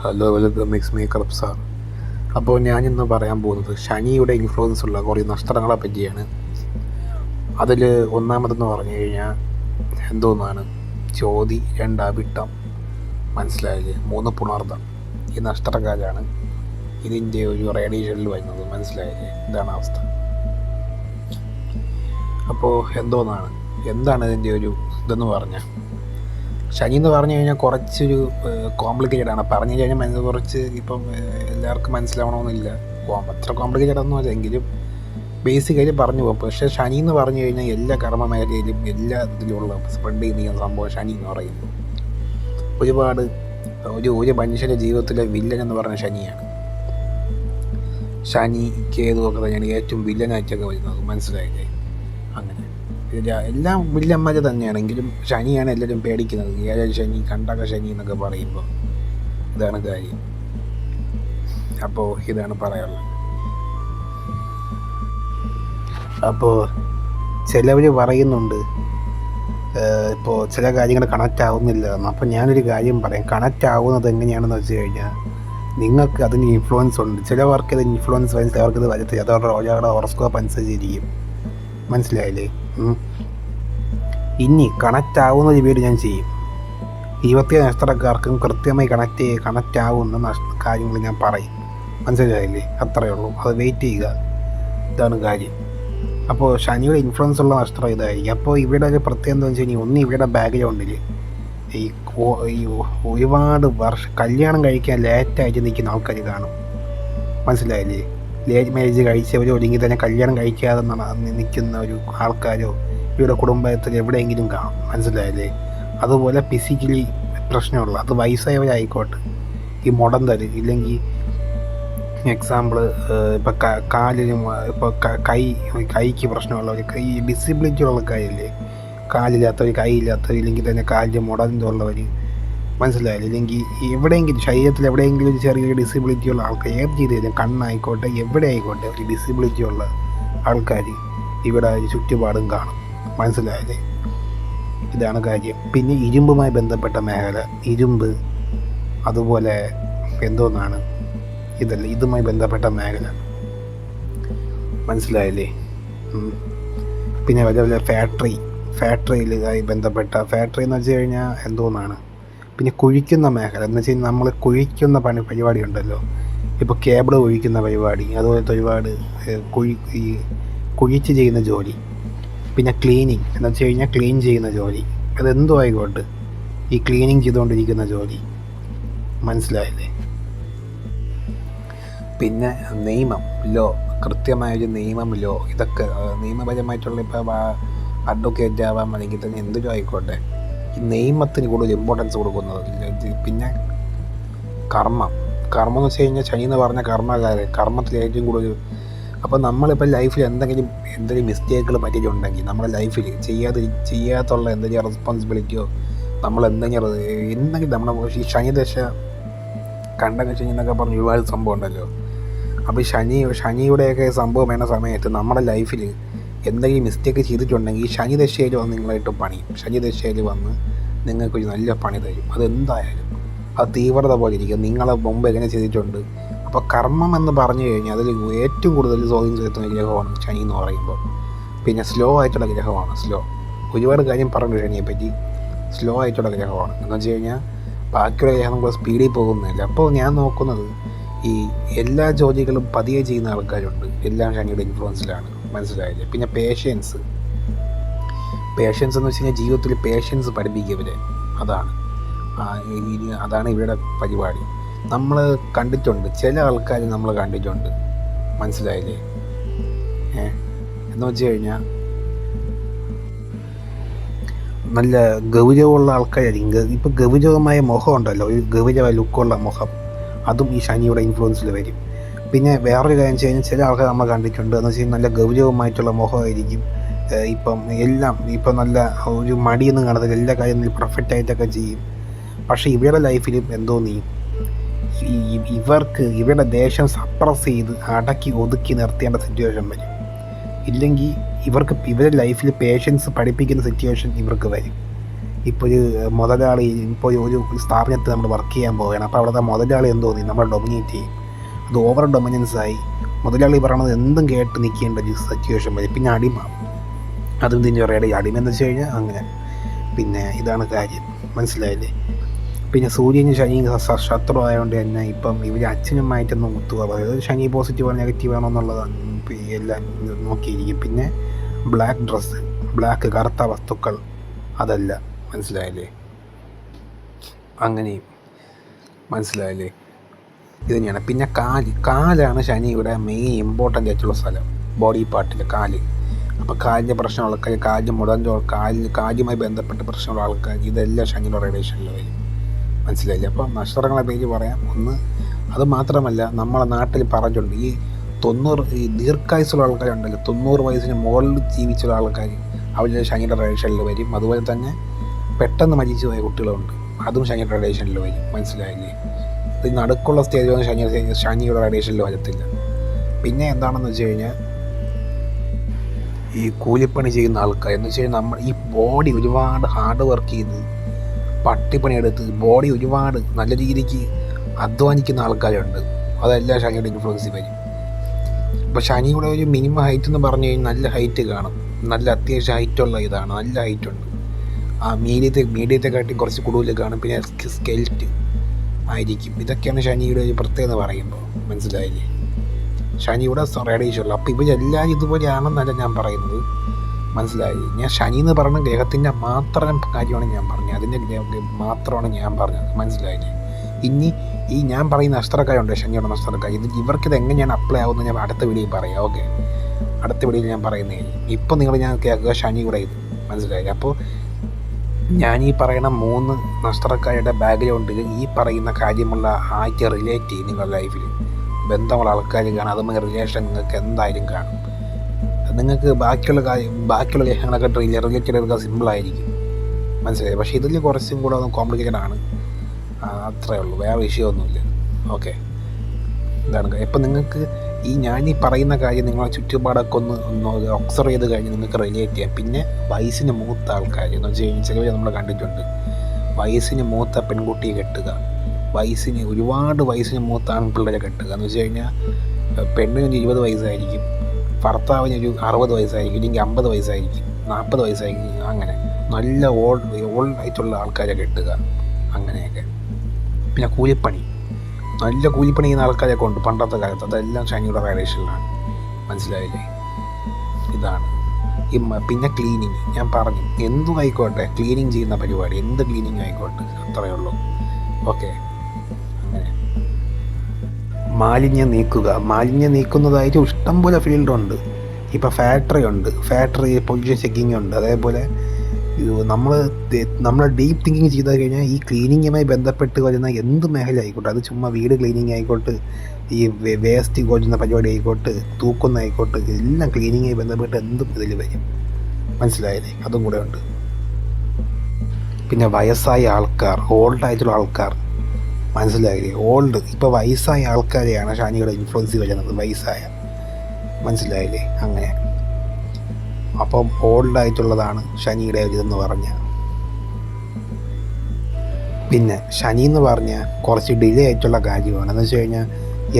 Hello welcome mix makeup sir. അപ്പോൾ ഞാനിന്ന് പറയാൻ പോകുന്നത് ശനിയുടെ ഇൻഫ്ലുവൻസ് ഉള്ള കുറേ നഷ്ടങ്ങളെ പറ്റിയാണ്. അതിൽ ഒന്നാമതെന്ന് പറഞ്ഞു കഴിഞ്ഞാൽ എന്തോന്നാണ് ചോതി, രണ്ടവിട്ടം, മനസ്സിലായില്ലേ, മൂന്ന് പുണർദം. ഈ നഷ്ടക്കാരാണ് ഇതിൻ്റെ ഒരു റേഡിയേഷനിൽ വരുന്നത്, മനസ്സിലായില്ലേ. ഇതാണ് അവസ്ഥ. അപ്പോൾ എന്താണ് ഇതിൻ്റെ ഒരു ഇതെന്ന് പറഞ്ഞാൽ, ശനി എന്ന് പറഞ്ഞു കഴിഞ്ഞാൽ കുറച്ചൊരു കോംപ്ലിക്കേറ്റഡ് ആണ്. പറഞ്ഞു കഴിഞ്ഞാൽ കുറച്ച് ഇപ്പം എല്ലാവർക്കും മനസ്സിലാവണമെന്നില്ല, അത്ര കോംപ്ലിക്കേറ്റഡ് ഒന്നുമല്ല, എങ്കിലും ബേസിക്കലി പറഞ്ഞു പോകും. പക്ഷേ ശനി എന്ന് പറഞ്ഞു കഴിഞ്ഞാൽ എല്ലാ കർമ്മ മേഖലയിലും എല്ലാ ഇതിലുള്ള സ്പ്രെഡ് ചെയ്യുന്ന സംഭവം ശനി എന്ന് പറയുന്നത്. ഒരുപാട് ഒരു മനുഷ്യൻ്റെ ജീവിതത്തിലെ വില്ലൻ എന്ന് പറഞ്ഞ ശനിയാണ്. ശനി, കേതു ഒക്കെ തന്നെയാണ് ഏറ്റവും വില്ലനായിട്ടൊക്കെ വരുന്നത്, മനസ്സിലായില്ലേ. അങ്ങനെ എല്ലാം വില്ലന്മാർ തന്നെയാണെങ്കിലും ശനിയാണ് എല്ലാവരും പേടിക്കുന്നത്. ഏഴര ശനി, കണ്ടക ശനി എന്നൊക്കെ പറയുമ്പോൾ ഇതാണ് കാര്യം. അപ്പോൾ ഇതാണ് പറയാനുള്ളത്. അപ്പോൾ ചിലവർ പറയുന്നുണ്ട് ഇപ്പോൾ ചില കാര്യങ്ങൾ കണക്റ്റ് ആവുന്നില്ല എന്ന്. അപ്പോൾ ഞാനൊരു കാര്യം പറയാം. കണക്റ്റ് ആവുന്നത് എങ്ങനെയാണെന്ന് വെച്ച് കഴിഞ്ഞാൽ, നിങ്ങൾക്ക് അതിന് ഇൻഫ്ലുവൻസ് ഉണ്ട്. ചിലവർക്ക് ഇത് ഇൻഫ്ലുവൻസ് വരും, ചിലവർക്ക് ഇത് വരത്തില്ല. അതവരുടെ ഹോറോസ്കോപ്പ് അനുസരിച്ചിരിക്കും, മനസ്സിലായില്ലേ. ഇനി കണക്റ്റ് ആവുന്ന ഒരു വീഡിയോ ഞാൻ ചെയ്യും. 27 നക്ഷത്രക്കാർക്കും കൃത്യമായി കണക്റ്റ് ആവുന്ന കാര്യങ്ങൾ ഞാൻ പറയും, മനസ്സിലായില്ലേ. അത്രയേ ഉള്ളൂ, അത് വെയിറ്റ് ചെയ്യുക. ഇതാണ് കാര്യം. അപ്പോൾ ശനിയുടെ ഇൻഫ്ലുവൻസ് ഉള്ള നക്ഷത്രം ഇതായിരിക്കും. അപ്പോൾ ഇവിടെ ഒരു പ്രത്യേകത എന്താണെന്ന് വെച്ച് കഴിഞ്ഞാൽ, ഒന്ന് ഇവരുടെ ബാക്ക്ഗ്രൗണ്ടിൽ ഈ ഒരുപാട് കല്യാണം കഴിക്കാൻ ലേറ്റായിട്ട് നിൽക്കുന്ന ആൾക്കാർ കാണും, മനസ്സിലായില്ലേ. ലേറ്റ് മാരേജ് കഴിച്ചവരോ അല്ലെങ്കിൽ തന്നെ കല്യാണം കഴിക്കാതെ നിൽക്കുന്ന ഒരു ആൾക്കാരോ ഇവിടെ കുടുംബത്തിൽ എവിടെയെങ്കിലും കാണും, മനസ്സിലായില്ലേ. അതുപോലെ ഫിസിക്കലി പ്രശ്നമുള്ള, അത് വയസ്സായവരായിക്കോട്ടെ, ഈ മുടന്തൽ ഇല്ലെങ്കിൽ എക്സാമ്പിൾ ഇപ്പോൾ കാലിനും ഇപ്പോൾ കൈക്ക് പ്രശ്നമുള്ളവർ, ഈ ഡിസബിലിറ്റി ഉള്ള കാര്യമില്ലേ, കാലില്ലാത്തവർ, കൈയില്ലാത്തവർ, ഇല്ലെങ്കിൽ തന്നെ കാലിൻ്റെ മുടന്തുള്ളവർ, മനസ്സിലായില്ല. ഇല്ലെങ്കിൽ എവിടെയെങ്കിലും ശരീരത്തിൽ എവിടെയെങ്കിലും ഒരു ചെറിയ ഡിസബിലിറ്റി ഉള്ള ആൾക്കാർ, ഏത് രീതിയിലും കണ്ണായിക്കോട്ടെ എവിടെ ആയിക്കോട്ടെ, ഒരു ഡിസബിലിറ്റി ഉള്ള ആൾക്കാർ ഇവിടെ ചുറ്റുപാടും കാണും, മനസ്സിലായില്ലേ. ഇതാണ് കാര്യം. പിന്നെ ഇരുമ്പുമായി ബന്ധപ്പെട്ട മേഖല, ഇരുമ്പ്, അതുപോലെ ഇതുമായി ബന്ധപ്പെട്ട മേഖല, മനസ്സിലായില്ലേ. പിന്നെ വല്ല ഫാക്ടറിയിലുമായി ബന്ധപ്പെട്ട ഫാക്ടറി എന്ന് വെച്ച് കഴിഞ്ഞാൽ പിന്നെ കുഴിക്കുന്ന മേഖല എന്ന് വെച്ച് കഴിഞ്ഞാൽ, നമ്മൾ കുഴിക്കുന്ന പരിപാടി ഉണ്ടല്ലോ, ഇപ്പോൾ കേബിൾ കുഴിക്കുന്ന പരിപാടി, അതുപോലത്തെ ഒരുപാട് കുഴിച്ച് ചെയ്യുന്ന ജോലി. പിന്നെ ക്ലീനിങ് എന്ന് വെച്ച് കഴിഞ്ഞാൽ ക്ലീൻ ചെയ്യുന്ന ജോലി, അതെന്തോ ആയിക്കോട്ടെ, ഈ ക്ലീനിങ് ചെയ്തുകൊണ്ടിരിക്കുന്ന ജോലി, മനസ്സിലായില്ലേ. പിന്നെ നിയമം, ലോ, കൃത്യമായൊരു നിയമം, ലോ, ഇതൊക്കെ നിയമപരമായിട്ടുള്ള, ഇപ്പോൾ അഡ്വക്കേറ്റ് ആവാം അല്ലെങ്കിൽ തന്നെ എന്തൊരു ആയിക്കോട്ടെ, ഈ നിയമത്തിന് കൂടുതൽ ഇമ്പോർട്ടൻസ് കൊടുക്കുന്നത്. പിന്നെ കർമ്മം എന്ന് വെച്ച് കഴിഞ്ഞാൽ ശനി എന്ന് പറഞ്ഞ കർമ്മത്തിൽ ഏറ്റവും കൂടുതൽ. അപ്പോൾ നമ്മളിപ്പോൾ ലൈഫിൽ എന്തെങ്കിലും മിസ്റ്റേക്കുകൾ പറ്റിയിട്ടുണ്ടെങ്കിൽ, നമ്മുടെ ലൈഫിൽ ചെയ്യാത്തുള്ള എന്തെങ്കിലും റെസ്പോൺസിബിലിറ്റിയോ, നമ്മൾ എന്തെങ്കിലും നമ്മുടെ ഈ ശനിദശ, കണ്ടക ശനി എന്നൊക്കെ പറഞ്ഞ് ഒരുപാട് സംഭവം ഉണ്ടല്ലോ. അപ്പോൾ ശനിയുടെയൊക്കെ സംഭവം വേണ്ട സമയത്ത് നമ്മുടെ ലൈഫിൽ എന്തെങ്കിലും മിസ്റ്റേക്ക് ചെയ്തിട്ടുണ്ടെങ്കിൽ, ഈ ശനിദശയിൽ വന്ന് നിങ്ങളായിട്ട് പണിയും. ശനിദശയിൽ വന്ന് നിങ്ങൾക്കൊരു നല്ല പണി തരും. അതെന്തായാലും അത് തീവ്രത പോലെ ഇരിക്കും, നിങ്ങളെ മുമ്പ് എങ്ങനെ ചെയ്തിട്ടുണ്ട്. അപ്പോൾ കർമ്മം എന്ന് പറഞ്ഞു കഴിഞ്ഞാൽ അതിൽ ഏറ്റവും കൂടുതൽ സ്വാധീനം ചെലുത്തുന്ന ഗ്രഹമാണ് ശനി എന്ന് പറയുമ്പോൾ. പിന്നെ സ്ലോ ആയിട്ടുള്ള ഗ്രഹമാണ്. ഒരുപാട് കാര്യം പറഞ്ഞു ശനിയെപ്പറ്റി. സ്ലോ ആയിട്ടുള്ള ഗ്രഹമാണ് എന്ന് വെച്ച് കഴിഞ്ഞാൽ ബാക്കിയുള്ള ഗ്രഹം നമ്മൾ സ്പീഡിൽ പോകുന്നില്ല. അപ്പോൾ ഞാൻ നോക്കുന്നത്, ഈ എല്ലാ ജോലികളും പതിയെ ചെയ്യുന്ന ആൾക്കാരുണ്ട്, എല്ലാം ശനിയുടെ ഇൻഫ്ലുവൻസിലാണ്, മനസ്സിലായില്ലേ. പിന്നെ പേഷ്യൻസ് എന്ന് വെച്ച് കഴിഞ്ഞാൽ ജീവിതത്തിൽ പേഷ്യൻസ് പഠിപ്പിക്കുക അതാണ് ഇവരുടെ പരിപാടി. നമ്മൾ കണ്ടിട്ടുണ്ട്, ചില ആൾക്കാർ നമ്മൾ കണ്ടിട്ടുണ്ട്, മനസ്സിലായില്ലേ. എന്ന് വെച്ച് കഴിഞ്ഞാൽ നല്ല ഗൗരവമുള്ള ആൾക്കാരായിരിക്കും. ഇപ്പോൾ ഗൗരവമായ മുഖം ഉണ്ടല്ലോ, ഒരു ഗൗരവ ലുക്കുള്ള മുഖം, അതും ഈ ശനിയുടെ ഇൻഫ്ലുവൻസിൽ വരും. പിന്നെ വേറൊരു കാര്യം വെച്ച് കഴിഞ്ഞാൽ, ചില ആൾക്കാർ നമ്മൾ കണ്ടിട്ടുണ്ട് എന്ന് വെച്ച് കഴിഞ്ഞാൽ നല്ല ഗൗരവമായിട്ടുള്ള മുഖമായിരിക്കും. ഇപ്പം നല്ല ഒരു മടിയൊന്നും കാണത്തില്ല, എല്ലാ കാര്യം നല്ല പെർഫെക്റ്റായിട്ടൊക്കെ ചെയ്യും. പക്ഷേ ഇവരുടെ ലൈഫിലും ഇവരുടെ ദേഷ്യം സപ്രസ് ചെയ്ത് അടക്കി ഒതുക്കി നിർത്തേണ്ട സിറ്റുവേഷൻ വരും. ഇല്ലെങ്കിൽ ഇവരുടെ ലൈഫിൽ പേഷ്യൻസ് പഠിപ്പിക്കുന്ന സിറ്റുവേഷൻ ഇവർക്ക് വരും. ഇപ്പോൾ ഒരു മുതലാളി ഇപ്പോൾ ഒരു സ്ഥാപനത്തിൽ നമ്മൾ വർക്ക് ചെയ്യാൻ പോവുകയാണ്. അപ്പോൾ അവിടുത്തെ മുതലാളി എന്ത് തോന്നി, നമ്മളെ ഡൊമിനേറ്റ് ചെയ്യും. അത് ഓവർ ഡൊമിനൻസായി മുതലാളി പറയണത് എന്തും കേട്ട് നിൽക്കേണ്ട ഒരു സിറ്റുവേഷൻ വരും. പിന്നെ അടിമ, അതും തിരിഞ്ഞ് പറയുക അടിമ എന്ന് വെച്ച് കഴിഞ്ഞാൽ അങ്ങനെ. പിന്നെ ഇതാണ് കാര്യം, മനസ്സിലായില്ലേ? പിന്നെ സൂര്യനും ശനിയും ശത്രു ആയതുകൊണ്ട് തന്നെ ഇപ്പം ഇവർ അച്ഛനുമായിട്ടൊന്നും ഒത്തുക പറയുന്നത് ശനി പോസിറ്റീവാണോ നെഗറ്റീവാണോ എന്നുള്ളതാണ് എല്ലാം നോക്കിയിരിക്കും. പിന്നെ ബ്ലാക്ക് ഡ്രസ്സ്, ബ്ലാക്ക് കറുത്ത വസ്തുക്കൾ, അതല്ല, മനസ്സിലായില്ലേ? അങ്ങനെയും മനസ്സിലായില്ലേ? ഇത് തന്നെയാണ്. പിന്നെ കാലാണ് ശനിയുടെ മെയിൻ ഇമ്പോർട്ടൻ്റ് ആയിട്ടുള്ള സ്ഥലം, ബോഡി പാർട്ടിൽ കാല്. അപ്പോൾ കാലിൻ്റെ പ്രശ്നമുള്ള ആൾക്കാർ, കാലിന് മുടന്തോ കാലുമായി ബന്ധപ്പെട്ട് പ്രശ്നമുള്ള ആൾക്കാർ, ഇതെല്ലാം ശനിയുടെ റേഡിയേഷനിൽ വരും, മനസ്സിലായില്ലേ? അപ്പോൾ നക്ഷത്രങ്ങളെ പേര് പറയാം. ഒന്ന് അത് മാത്രമല്ല, നമ്മളെ നാട്ടിൽ പറഞ്ഞിട്ടുണ്ട് ഈ ദീർഘായുസുള്ള ആൾക്കാരുണ്ടല്ലോ, 90 വയസ്സിന് മുകളിൽ ജീവിച്ചുള്ള ആൾക്കാർ, അവരുടെ ശനിയുടെ റേഡിയേഷനിൽ വരും. അതുപോലെ തന്നെ പെട്ടെന്ന് മരിച്ചു പോയ കുട്ടികളുണ്ട്, അതും ശനിയുടെ റേഡിയേഷനിൽ വരും, മനസ്സിലായില്ലേ? ഇത് നടുക്കുള്ള സ്റ്റേജൊന്നും ശനിയുടെ റേഡിയേഷനിൽ വരത്തില്ല. പിന്നെ എന്താണെന്ന് വെച്ച് കഴിഞ്ഞാൽ ഈ കൂലിപ്പണി ചെയ്യുന്ന ആൾക്കാർ എന്ന് വെച്ച് കഴിഞ്ഞാൽ നമ്മൾ ഈ ബോഡി ഒരുപാട് ഹാർഡ് വർക്ക് ചെയ്ത് പട്ടിപ്പണിയെടുത്ത് ബോഡി ഒരുപാട് നല്ല രീതിക്ക് അധ്വാനിക്കുന്ന ആൾക്കാരുണ്ട്, അതെല്ലാം ശനിയുടെ ഇൻഫ്ലുവൻസിൽ വരും. ഇപ്പോൾ ശനിയുടെ ഒരു മിനിമം ഹൈറ്റ് എന്ന് പറഞ്ഞു കഴിഞ്ഞാൽ നല്ല ഹൈറ്റ് കാണും, നല്ല അത്യാവശ്യം ഹൈറ്റുള്ള ഇതാണ്, നല്ല ഹൈറ്റുണ്ട്. ആ മീഡിയത്തെക്കാട്ടി കുറച്ച് കൂടുതൽ കാണും. പിന്നെ സ്കെൽറ്റ് ആയിരിക്കും. ഇതൊക്കെയാണ് ശനിയുടെ ഒരു പ്രത്യേകത പറയുമ്പോൾ, മനസ്സിലായില്ലേ? ശനിയുടെ റേഡിയേഷനുള്ള. അപ്പോൾ ഇവരെല്ലാം ഇതുപോലെയാണെന്നല്ല ഞാൻ പറയുന്നത്, മനസ്സിലായി? ഞാൻ ശനി എന്ന് പറയുന്ന ഗ്രഹത്തിൻ്റെ മാത്രം കാര്യമാണ് ഞാൻ പറഞ്ഞത്, അതിൻ്റെ മാത്രമാണ് ഞാൻ പറഞ്ഞത്, മനസ്സിലായില്ലേ? ഇനി ഈ ഞാൻ പറയുന്ന നക്ഷത്രക്കാരുണ്ട്, ശനിയുടെ നക്ഷത്രക്കാർ, ഇവർക്കിത് എങ്ങനെയാണ് അപ്ലൈ ആവുന്നത് ഞാൻ അടുത്ത വീഡിയോയിൽ പറയാം. ഓക്കെ, അടുത്ത വീഡിയോയിൽ ഞാൻ പറയുന്നേ. ഇപ്പോൾ നിങ്ങൾ ഞാൻ കേൾക്കുക ശനിയുടെ ഇത്, മനസ്സിലായില്ലേ? അപ്പോൾ ഞാൻ ഈ പറയുന്ന 3 നക്ഷത്രക്കാരുടെ ബാക്ക്ഗ്രൗണ്ടിൽ ഈ പറയുന്ന കാര്യമുള്ള ആയിട്ട് റിലേറ്റ് ചെയ്യും. നിങ്ങളുടെ ലൈഫിൽ ബന്ധമുള്ള ആൾക്കാർ കാണും, അതുമായി റിലേഷൻ നിങ്ങൾക്ക് എന്തായാലും കാണും. നിങ്ങൾക്ക് ബാക്കിയുള്ള ഗ്രഹങ്ങളൊക്കെ റിലേറ്റ് ചെയ്തെടുക്കാൻ സിമ്പിളായിരിക്കും, മനസ്സിലായി? പക്ഷേ ഇതിൽ കുറച്ചും കൂടെ ഒന്ന് കോംപ്ലിക്കേറ്റഡ് ആണ്, അത്രയേ ഉള്ളൂ, വേറെ വിഷയമൊന്നുമില്ല. ഓക്കെ, ഇതാണ്. ഇപ്പം നിങ്ങൾക്ക് ഞാൻ ഈ പറയുന്ന കാര്യം നിങ്ങളെ ചുറ്റുപാടൊക്കെ ഒന്ന് ഒബ്സർവ് ചെയ്ത് കഴിഞ്ഞ് നിങ്ങൾക്ക് റിലേറ്റ് ചെയ്യാം. പിന്നെ വയസ്സിന് മൂത്ത ആൾക്കാർ എന്ന് വെച്ച് കഴിഞ്ഞാൽ ചിലവർ നമ്മൾ കണ്ടിട്ടുണ്ട്, വയസ്സിന് മൂത്ത പെൺകുട്ടിയെ കെട്ടുക, ഒരുപാട് വയസ്സിന് മൂത്ത ആൺപിള്ളേരെ കെട്ടുക എന്ന് വെച്ച് കഴിഞ്ഞാൽ പെണ്ണിനൊരു 20 വയസ്സായിരിക്കും, ഭർത്താവിനൊരു 60 വയസ്സായിരിക്കും, ഇല്ലെങ്കിൽ 50 വയസ്സായിരിക്കും, 40 വയസ്സായിരിക്കും. അങ്ങനെ നല്ല ഓൾഡ് ആയിട്ടുള്ള ആൾക്കാരെ കെട്ടുക, അങ്ങനെയൊക്കെ. പിന്നെ കൂലിപ്പണി, നല്ല കൂലിപ്പണി ചെയ്യുന്ന ആൾക്കാരൊക്കെ ഉണ്ട് പണ്ടത്തെ കാലത്ത്, അതെല്ലാം ശനിയുടെ റേഡിയേഷനിലാണ്, മനസ്സിലായില്ലേ? ഇതാണ്. പിന്നെ ക്ലീനിങ് ഞാൻ പറഞ്ഞു, എന്തും ആയിക്കോട്ടെ, ക്ലീനിങ് ചെയ്യുന്ന പരിപാടി, എന്ത് ക്ലീനിങ് ആയിക്കോട്ടെ, അത്രയേ ഉള്ളൂ. ഓക്കെ, അങ്ങനെ. മാലിന്യം നീക്കുന്നതായിട്ട് ഇഷ്ടംപോലെ ഫീൽഡുണ്ട്. ഇപ്പോൾ ഫാക്ടറി പൊല്യൂഷൻ ചെക്കിങ് ഉണ്ട്. അതേപോലെ നമ്മൾ ഡീപ്പ് തിങ്കിങ് ചെയ്ത് കഴിഞ്ഞാൽ ഈ ക്ലീനിങ്ങുമായി ബന്ധപ്പെട്ട് വരുന്ന എന്ത് മേഖല ആയിക്കോട്ടെ, അത് ചുമ്മാ വീട് ക്ലീനിങ് ആയിക്കോട്ടെ, ഈ വേസ്റ്റ് കൊല്ലുന്ന പരിപാടി ആയിക്കോട്ടെ, തൂക്കുന്ന ആയിക്കോട്ടെ, എല്ലാം ക്ലീനിങ്ങുമായി ബന്ധപ്പെട്ട് എന്തും ഇതിൽ വരും, മനസ്സിലായില്ലേ? അതും കൂടെ ഉണ്ട്. പിന്നെ വയസ്സായ ആൾക്കാർ, ഓൾഡായിട്ടുള്ള ആൾക്കാർ, മനസ്സിലായില്ലേ? ഇപ്പോൾ വയസ്സായ ആൾക്കാരെയാണ് ശനിയുടെ ഇൻഫ്ലുവൻസ് വരുന്നത്, മനസ്സിലായില്ലേ? അങ്ങനെ. അപ്പം ഓൾഡായിട്ടുള്ളതാണ് ശനിയുടെ ഒരു ഇതെന്ന് പറഞ്ഞാൽ. പിന്നെ ശനി എന്ന് പറഞ്ഞാൽ കുറച്ച് ഡിലേ ആയിട്ടുള്ള കാര്യമാണ്. എന്ന് വെച്ച് കഴിഞ്ഞാൽ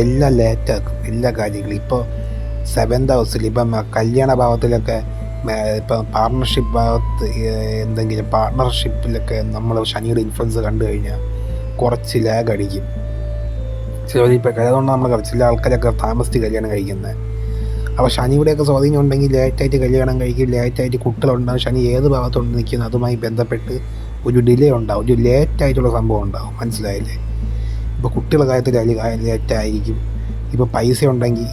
എല്ലാം ലേറ്റാക്കും, എല്ലാ കാര്യങ്ങളും. ഇപ്പോൾ 7th ഹൗസിൽ ഇപ്പം കല്യാണ ഭാവത്തിലൊക്കെ, ഇപ്പം പാർട്ണർഷിപ്പ് ഭാഗത്ത് എന്തെങ്കിലും പാർട്ണർഷിപ്പിലൊക്കെ നമ്മൾ ശനിയുടെ ഇൻഫ്ലുവൻസ് കണ്ടു കഴിഞ്ഞാൽ കുറച്ച് ലാഗ് അടിക്കും. ചിലപ്പോൾ അതുകൊണ്ട് നമ്മൾ ചില ആൾക്കാരൊക്കെ താമസിച്ച് കല്യാണം കഴിക്കുന്നത്. അപ്പോൾ ശനിയുടെയൊക്കെ സ്വാധീനം ഉണ്ടെങ്കിൽ ലേറ്റായിട്ട് കല്യാണം കഴിക്കും, ലേറ്റായിട്ട് കുട്ടികളുണ്ടാകും. ശനി ഏത് ഭാഗത്തോട്ട് നിൽക്കുന്നു അതുമായി ബന്ധപ്പെട്ട് ഒരു ഡിലേ ഉണ്ടാവും, ഒരു ലേറ്റായിട്ടുള്ള സംഭവം ഉണ്ടാവും, മനസ്സിലായില്ലേ? ഇപ്പോൾ കുട്ടികളുടെ കാര്യത്തിൽ ലേറ്റായിരിക്കും. ഇപ്പോൾ പൈസ ഉണ്ടെങ്കിൽ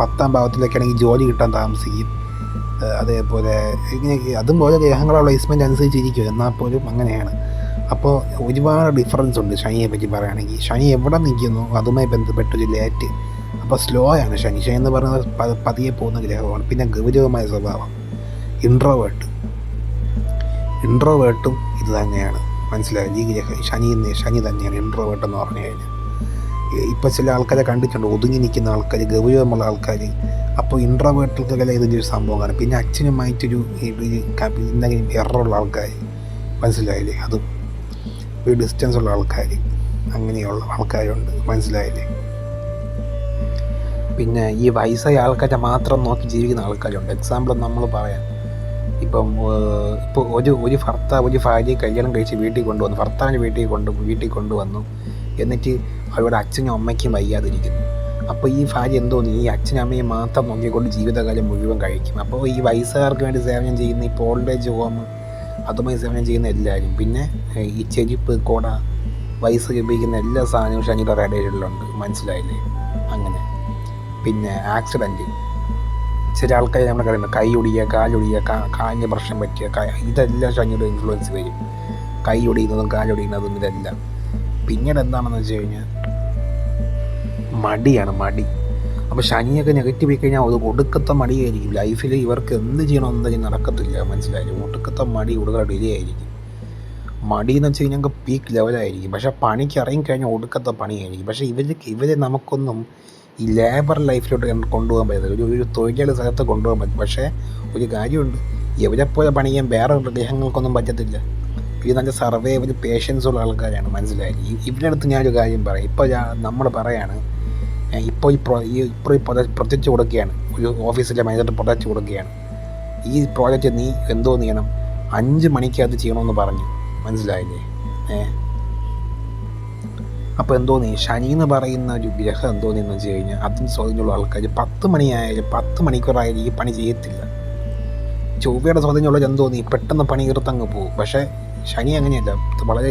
10ാം ഭാവത്തിലൊക്കെ ആണെങ്കിൽ ജോലി കിട്ടാൻ താമസിക്കും. അതേപോലെ ഇങ്ങനെ അതുപോലെ ഗ്രഹങ്ങളുടെ പ്ലേസ്മെൻറ്റ് അനുസരിച്ചിരിക്കും, എന്നാൽ പോലും അങ്ങനെയാണ്. അപ്പോൾ ഒരുപാട് ഡിഫറൻസ് ഉണ്ട് ശനിയെ പറ്റി പറയുകയാണെങ്കിൽ. ശനി എവിടെ നിൽക്കുന്നു അതുമായി ബന്ധപ്പെട്ടൊരു ലേറ്റ്. അപ്പോൾ സ്ലോ ആണ് ശനി എന്ന് പറയുന്നത്, പതിയെ പോകുന്ന ഗ്രഹമാണ്. പിന്നെ ഗൗരവമായ സ്വഭാവം, ഇൻട്രോവേർട്ടും ഇത് തന്നെയാണ്, മനസ്സിലായി? ഈ ഗ്രഹം ശനി തന്നെയാണ് ഇൻട്രോവേർട്ട് എന്ന് പറഞ്ഞു കഴിഞ്ഞാൽ. ഇപ്പോൾ ചില ആൾക്കാരെ കണ്ടിട്ടുണ്ട്, ഒതുങ്ങി നിൽക്കുന്ന ആൾക്കാർ, ഗൗരവമുള്ള ആൾക്കാർ. അപ്പോൾ ഇൻട്രോവേർട്ടുകൾക്കെല്ലാം ഇതിൻ്റെ ഒരു സംഭവമാണ്. പിന്നെ അച്ഛനുമായിട്ടൊരു എന്തെങ്കിലും എററുള്ള ആൾക്കാർ, മനസ്സിലായില്ലേ? അതും ഒരു ഡിസ്റ്റൻസ് ഉള്ള ആൾക്കാർ, അങ്ങനെയുള്ള ആൾക്കാരുണ്ട്, മനസ്സിലായില്ലേ? പിന്നെ ഈ വയസ്സായ ആൾക്കാരെ മാത്രം നോക്കി ജീവിക്കുന്ന ആൾക്കാരുണ്ട്. എക്സാമ്പിൾ നമ്മൾ പറയാം, ഇപ്പോൾ ഒരു ഭർത്താവ് ഒരു ഭാര്യയെ കല്യാണം കഴിച്ച് വീട്ടിൽ കൊണ്ടുവന്നു, ഭർത്താവിൻ്റെ വീട്ടിൽ കൊണ്ടുവന്നു. എന്നിട്ട് അവരുടെ അച്ഛനും അമ്മയ്ക്കും വയ്യാതിരിക്കുന്നു. അപ്പോൾ ഈ ഭാര്യ എന്തോന്നു, ഈ അച്ഛനും അമ്മയും മാത്രം നോക്കിക്കൊണ്ട് ജീവിതകാലം മുഴുവൻ കഴിക്കും. അപ്പോൾ ഈ വയസ്സുകാർക്ക് വേണ്ടി സേവനം ചെയ്യുന്ന ഈ ഓൾഡ് ഏജ് ഹോം അതുമായി സേവനം ചെയ്യുന്ന എല്ലാവരും, പിന്നെ ഈ ചെരുപ്പ്, കൊട, വയസ്സ് ലഭിക്കുന്ന എല്ലാ സാധനവും ശനിയുടെ റേഡിയേഷനിലുണ്ട്, മനസ്സിലായില്ലേ? അങ്ങനെ പിന്നെ ആക്സിഡൻറ്റ്, ചില ആൾക്കാർ നമ്മൾ പറയുന്നത് കൈ ഒടിയുക, കാലൊടിയുക, കാലിന് പ്രശ്നം പറ്റുക, ഇതെല്ലാം ശനിയുടെ ഇൻഫ്ലുവൻസ് വരും. കൈ ഒടിയുന്നതും കാലൊടിയുന്നതും ഇതെല്ലാം. പിന്നീട് എന്താണെന്ന് വെച്ച് കഴിഞ്ഞാൽ മടിയാണ്, മടി. അപ്പോൾ ശനിയൊക്കെ നെഗറ്റീവ് ആയി കഴിഞ്ഞാൽ അത് ഒടുക്കത്തെ മടിയായിരിക്കും. ലൈഫിൽ ഇവർക്ക് എന്ത് ചെയ്യണമെന്നൊന്നും നടക്കത്തില്ല, മനസ്സിലായില്ലേ? ഒടുക്കത്തെ മടി, ഒടുക്ക ഡിലേ ആയിരിക്കും. മടി എന്ന് വെച്ച് കഴിഞ്ഞാൽ പീക്ക് ലെവലായിരിക്കും. പക്ഷേ പണിക്ക് ഇറങ്ങിക്കഴിഞ്ഞാൽ ഒടുക്കത്തെ പണിയായിരിക്കും. പക്ഷേ ഇവരെ നമുക്കൊന്നും ഈ ലേബർ ലൈഫിലോട്ട് കൊണ്ടുപോകാൻ പറ്റത്തില്ല, ഒരു തൊഴിലാളി സ്ഥലത്ത് കൊണ്ടുപോകാൻ പറ്റും. പക്ഷേ ഒരു കാര്യമുണ്ട്, ഇവരെപ്പോലെ പണി ചെയ്യാൻ വേറെ ഗ്രഹങ്ങൾക്കൊന്നും പറ്റത്തില്ല. ഇത് നല്ല സർവേ, ഒരു പേഷ്യൻസ് ഉള്ള ആൾക്കാരാണ്, മനസ്സിലായി? ഇവരുടെ അടുത്ത് ഞാനൊരു കാര്യം പറയാം. ഇപ്പോൾ നമ്മൾ പറയാണ്, ഇപ്പോൾ ഈ പ്രൊജക്റ്റ് കൊടുക്കുകയാണ്, ഒരു ഓഫീസിലെ മാനേജർ പ്രൊജക്റ്റ് കൊടുക്കുകയാണ്. ഈ പ്രോജക്റ്റ് നീ എന്തോ ചെയ്യണം, 5 മണിക്കകത്ത് ചെയ്യണമെന്ന് പറഞ്ഞു, മനസ്സിലായില്ലേ? അപ്പോൾ എന്തോന്നി, ശനി എന്ന് പറയുന്ന ഒരു ഗ്രഹം എന്തോന്നിന്ന് വെച്ച് കഴിഞ്ഞാൽ അതിന് സ്വാധീനമുള്ള ആൾക്കാർ 10 മണിയായാലും 10 മണിക്കൂറായാലും ഈ പണി ചെയ്യത്തില്ല. ചൊവ്വയുടെ സ്വാധീനമുള്ള എന്തോന്നി പെട്ടെന്ന് പണി തീർത്തങ്ങ് പോകും. പക്ഷേ ശനി അങ്ങനെയല്ല, വളരെ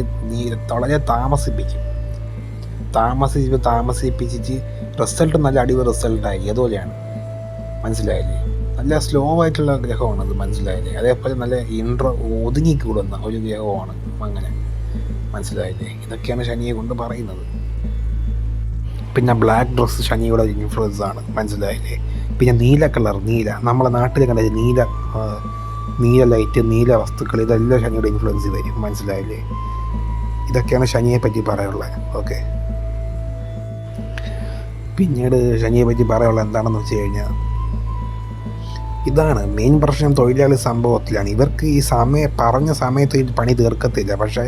താമസിപ്പിച്ചിട്ട് റിസൾട്ട് നല്ല അടിപൊളി റിസൾട്ടായിരിക്കും. അതുപോലെയാണ്, മനസ്സിലായില്ലേ? നല്ല സ്ലോ ആയിട്ടുള്ള ഗ്രഹമാണത്, മനസ്സിലായില്ലേ? അതേപോലെ നല്ല ഒതുങ്ങിക്കൂടുന്ന ഒരു ഗ്രഹമാണ്, അങ്ങനെ, മനസ്സിലായില്ലേ? ഇതൊക്കെയാണ് ശനിയെ കൊണ്ട് പറയുന്നത്. പിന്നെ ബ്ലാക്ക് ഡ്രസ്സ് ശനിയുടെ ഇൻഫ്ലുവൻസ് ആണ്, മനസ്സിലായില്ലേ? പിന്നെ നീല കളർ, നമ്മളെ നാട്ടിൽ കണ്ട നീല ലൈറ്റ്, നീല വസ്തുക്കൾ, ഇതെല്ലാം ശനിയുടെ ഇൻഫ്ലുവൻസ് വരും, മനസ്സിലായില്ലേ? ഇതൊക്കെയാണ് ശനിയെ പറ്റി പറയാനുള്ളത്. ഓക്കെ, പിന്നീട് ശനിയെ പറ്റി പറയാനുള്ളത് എന്താണെന്ന് വെച്ച് കഴിഞ്ഞാൽ ഇതാണ് മെയിൻ പ്രശ്നം. തൊഴിലാളി സംഭവത്തിലാണ്. ഇവർക്ക് ഈ പറഞ്ഞ സമയത്ത് പണി തീർക്കത്തില്ല. പക്ഷേ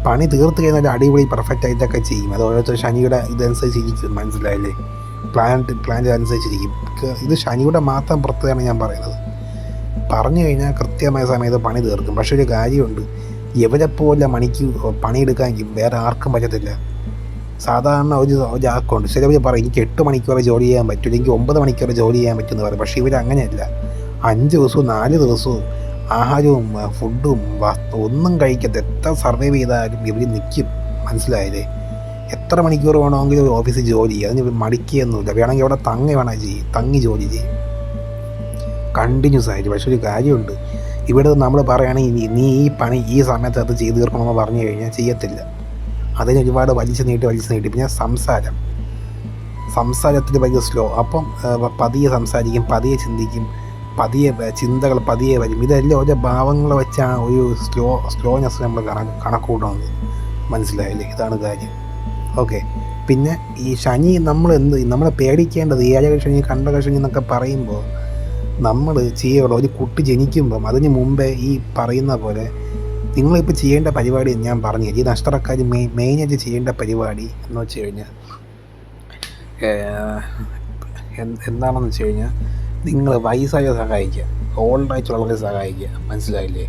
പണി തീർത്ത് കഴിഞ്ഞാൽ അടിപൊളി പെർഫെക്റ്റ് ആയിട്ടൊക്കെ ചെയ്യും. അത് ഓരോരുത്തർ ശനിയുടെ ഇതനുസരിച്ചിരിക്കും, മനസ്സിലായില്ലേ? പ്ലാൻ അനുസരിച്ചിരിക്കും. ഇത് ശനിയുടെ മാത്രം പ്രത്യേകമാണ് ഞാൻ പറയുന്നത്. പറഞ്ഞു കഴിഞ്ഞാൽ കൃത്യമായ സമയത്ത് പണി തീർക്കും. പക്ഷേ ഒരു കാര്യമുണ്ട്, എവരെപ്പോലെ പണിയെടുക്കാൻ വേറെ ആർക്കും പറ്റത്തില്ല. സാധാരണ ഒരു ആർക്കുണ്ട്. ചിലവർ പറയും എനിക്ക് 8 മണിക്കൂർ ജോലി ചെയ്യാൻ പറ്റും, എനിക്ക് 9 മണിക്കൂർ ജോലി ചെയ്യാൻ പറ്റുമെന്ന് പറയും. പക്ഷേ ഇവരങ്ങനെയല്ല. 5 ദിവസവും 4 ദിവസവും ആഹാരവും ഫുഡും ഒന്നും കഴിക്കാത്ത എത്ര സർവൈവ് ചെയ്താലും ഇവർ നിൽക്കും, മനസ്സിലായില്ലേ? എത്ര മണിക്കൂർ വേണമെങ്കിലും ഓഫീസിൽ ജോലി ചെയ്യും, അതിന് മടിക്കുകയൊന്നുമില്ല. വേണമെങ്കിൽ അവിടെ തങ്ങി ജോലി ചെയ്യും, കണ്ടിന്യൂസ് ആയിട്ട്. പക്ഷെ ഒരു കാര്യമുണ്ട്, ഇവിടെ നമ്മൾ പറയുകയാണെങ്കിൽ നീ ഈ പണി ഈ സമയത്ത് അത് ചെയ്ത് തീർക്കണമെന്ന് പറഞ്ഞു കഴിഞ്ഞാൽ ചെയ്യത്തില്ല. അതിന് ഒരുപാട് വലിച്ചു നീട്ടി. പിന്നെ സംസാരത്തിൽ വലിയ സ്ലോ. അപ്പം പതിയെ സംസാരിക്കും, പതിയെ ചിന്തിക്കും, ചിന്തകൾ പതിയെ വരും. ഇതെല്ലാം ഓരോ ഭാവങ്ങൾ വെച്ചാണ് ഒരു സ്ലോനെസ് നമ്മൾ കണക്കൂട്ടുന്നത്, മനസ്സിലായില്ലേ? ഇതാണ് കാര്യം. ഓക്കെ, പിന്നെ ഈ ശനി നമ്മളെ പേടിക്കേണ്ടത്, ഏഴക ശനി, കണ്ടക ശനി എന്നൊക്കെ പറയുമ്പോൾ നമ്മൾ ചെയ്യുള്ളൂ. ഒരു കുട്ടി ജനിക്കുമ്പം അതിന് മുമ്പേ ഈ പറയുന്ന പോലെ നിങ്ങളിപ്പോൾ ചെയ്യേണ്ട പരിപാടി ഞാൻ പറഞ്ഞു. ഈ നഷ്ടക്കാർ മെയിനായിട്ട് ചെയ്യേണ്ട പരിപാടി എന്ന് വെച്ച് കഴിഞ്ഞാൽ എന്താണെന്ന് വെച്ച് കഴിഞ്ഞാൽ നിങ്ങൾ വയസ്സായ സഹായിക്കുക, ഓൾഡ് ആയിട്ടുള്ളവരെ സഹായിക്കുക, മനസ്സിലായില്ലേ?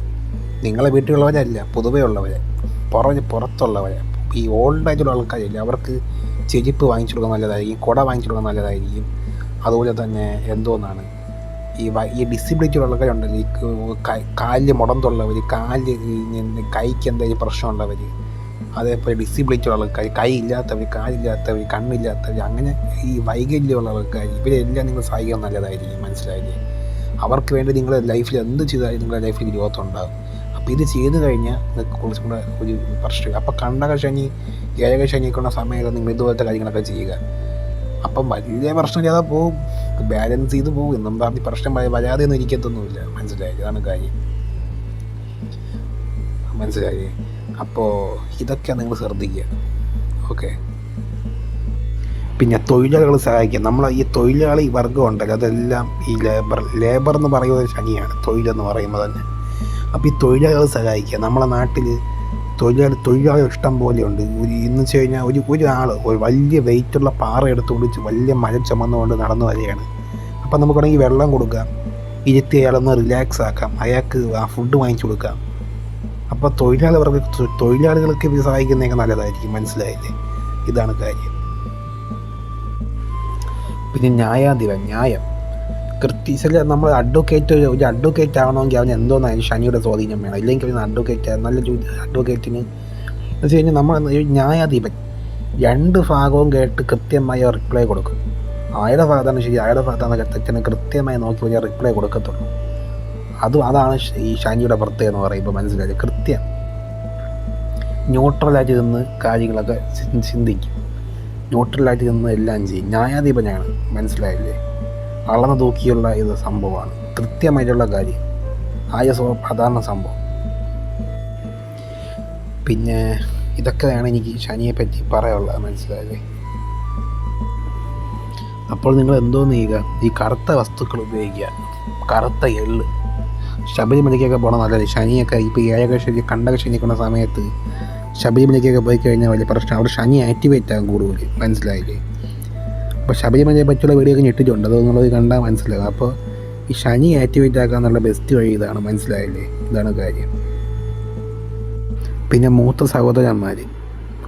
നിങ്ങളെ വീട്ടിലുള്ളവരല്ല, പൊതുവേ ഉള്ളവരെ, പുറത്തുള്ളവരെ. ഈ ഓൾഡ് ആയിട്ടുള്ള ആൾക്കാരില്ലേ, അവർക്ക് ചെരുപ്പ് വാങ്ങിച്ചു കൊടുക്കാൻ നല്ലതായിരിക്കും, കുട വാങ്ങിച്ചു കൊടുക്കാൻ നല്ലതായിരിക്കും. അതുപോലെ തന്നെ എന്തോന്നാണ് ഈ ഡിസബിലിറ്റി ഉള്ള ആൾക്കാരുണ്ടല്ലോ, ഈ കാലിൽ മുടന്തുള്ളവർ, കൈക്ക് എന്തെങ്കിലും പ്രശ്നമുള്ളവർ, അതേപോലെ ഡിസബിലിറ്റി ഉള്ള ആൾക്കാർ, കൈ ഇല്ലാത്തവർ, കാലില്ലാത്തവർ, കണ്ണില്ലാത്തവർ, അങ്ങനെ ഈ വൈകല്യമുള്ള ആൾക്കാർ, ഇവരെല്ലാം നിങ്ങൾ സഹായിക്കാൻ നല്ലതായിരിക്കും, മനസ്സിലായില്ലേ? അവർക്ക് വേണ്ടി നിങ്ങളുടെ ലൈഫിൽ എന്ത് ചെയ്താലും നിങ്ങളുടെ ലൈഫിൽ ഗ്രോത്ത് ഉണ്ടാകും. അപ്പോൾ ഇത് ചെയ്ത് കഴിഞ്ഞാൽ നിങ്ങൾക്ക് കുറച്ചും കൂടെ ഒരു പ്രശ്നം. അപ്പോൾ കണ്ടക ശനി, ഏഴക ശനിയൊക്കെയുള്ള സമയത്ത് നിങ്ങൾ ഇതുപോലത്തെ കാര്യങ്ങളൊക്കെ ചെയ്യുക. അപ്പം വലിയ പ്രശ്നമില്ലാതെ പോകും, ബാലൻസ് ചെയ്ത് പോകും. എന്നും പറഞ്ഞ് പ്രശ്നം വരാതെ ഒന്നും ഇരിക്കത്തൊന്നുമില്ല, മനസ്സിലായി? ഇതാണ് കാര്യം, മനസ്സിലായി? അപ്പോൾ ഇതൊക്കെ നിങ്ങൾ ശ്രദ്ധിക്കുക. ഓക്കെ, പിന്നെ തൊഴിലാളികൾ സഹായിക്കുക. ഈ തൊഴിലാളി വർഗ്ഗം ഉണ്ടല്ലോ, അതെല്ലാം ഈ ലേബർ എന്ന് പറയുന്നത് ശനിയാണ്, തൊഴിലെന്ന് പറയുമ്പോൾ തന്നെ. അപ്പോൾ ഈ തൊഴിലാളികളെ സഹായിക്കുക. നമ്മളെ നാട്ടിൽ തൊഴിലാളികൾ ഇഷ്ടം പോലെയുണ്ട്. എന്ന് വെച്ച് കഴിഞ്ഞാൽ ഒരാൾ ഒരു വലിയ വെയിറ്റുള്ള പാറ എടുത്തുകൊണ്ട് വലിയ മഴ ചുമന്നുകൊണ്ട് നടന്നു വരികയാണ്. അപ്പം നമുക്കാണെങ്കിൽ വെള്ളം കൊടുക്കാം, ഇരുത്തി അയാളൊന്ന് റിലാക്സ് ആക്കാം, അയാൾക്ക് ആ ഫുഡ് വാങ്ങിച്ചു കൊടുക്കാം. അപ്പോൾ തൊഴിലാളികൾക്ക് ഇത് സഹായിക്കുന്നതൊക്കെ നല്ലതായിരിക്കും. മനസ്സിലായില്ലേ? ഇതാണ് കാര്യം. പിന്നെ ന്യായം ചില നമ്മൾ ഒരു അഡ്വക്കേറ്റ് ആവണമെങ്കിൽ അവന് എന്തോന്നായാലും ശനിയുടെ സ്വാധീനം വേണം. ഇല്ലെങ്കിൽ അവന് അഡ്വക്കേറ്റിന് എന്ന് വെച്ച് കഴിഞ്ഞാൽ നമ്മൾ ന്യായാധിപൻ 2 ഭാഗവും കേട്ട് കൃത്യമായ റിപ്ലൈ കൊടുക്കും. അയാളുടെ ഭാഗത്താണ് ശരി, അയാളുടെ ഭാഗത്താണ് തെറ്റെന്ന് കൃത്യമായി നോക്കി കഴിഞ്ഞാൽ റിപ്ലൈ കൊടുക്കത്തുള്ളൂ. അതാണ് ഈ ശനിയുടെ പ്രത്യേകത എന്ന് പറയുമ്പോൾ. മനസ്സിലായി? കൃത്യം ന്യൂട്രലായിട്ട് നിന്ന് കാര്യങ്ങളൊക്കെ ചിന്തിക്കും, ന്യൂട്രലായിട്ട് നിന്ന് എല്ലാം ചെയ്യും. ന്യായാധിപനാണ്. മനസ്സിലായില്ലേ? അളന്ന് തൂക്കിയുള്ള ഇത് സംഭവമാണ്, കൃത്യമായിട്ടുള്ള കാര്യം. അതാണ് സംഭവം. പിന്നെ ഇതൊക്കെയാണ് എനിക്ക് ശനിയെ പറ്റി പറയാനുള്ളത്. മനസ്സിലായില്ലേ? അപ്പോൾ നിങ്ങൾ എന്തോന്ന് ചെയ്യുക, ഈ കറുത്ത വസ്തുക്കൾ ഉപയോഗിക്കുക. കറുത്ത എള്ള് ശബരിമലയ്ക്കൊക്കെ പോകണം നല്ലത്. ശനിയൊക്കെ ഇപ്പോൾ ഏഴകശനി കണ്ടകശനിക്കുന്ന സമയത്ത് ശബരിമലയ്ക്കൊക്കെ പോയി കഴിഞ്ഞാൽ വലിയ പ്രശ്നം. അവിടെ ശനി ആക്ടിവേറ്റ് ആകും കൂടുതൽ. മനസ്സിലായില്ലേ? അപ്പോൾ ശബരിമലയെ പറ്റിയുള്ള വീഡിയോയൊക്കെ ഞെട്ടിട്ടുണ്ട്, അത് നിങ്ങളത് കണ്ടാൽ മനസ്സിലാകും. അപ്പോൾ ഈ ശനി ആക്ടിവേറ്റ് ആക്കാന്നുള്ള ബെസ്റ്റ് വഴി ഇതാണ്. മനസ്സിലായില്ലേ? ഇതാണ് കാര്യം. പിന്നെ മൂത്ത സഹോദരന്മാർ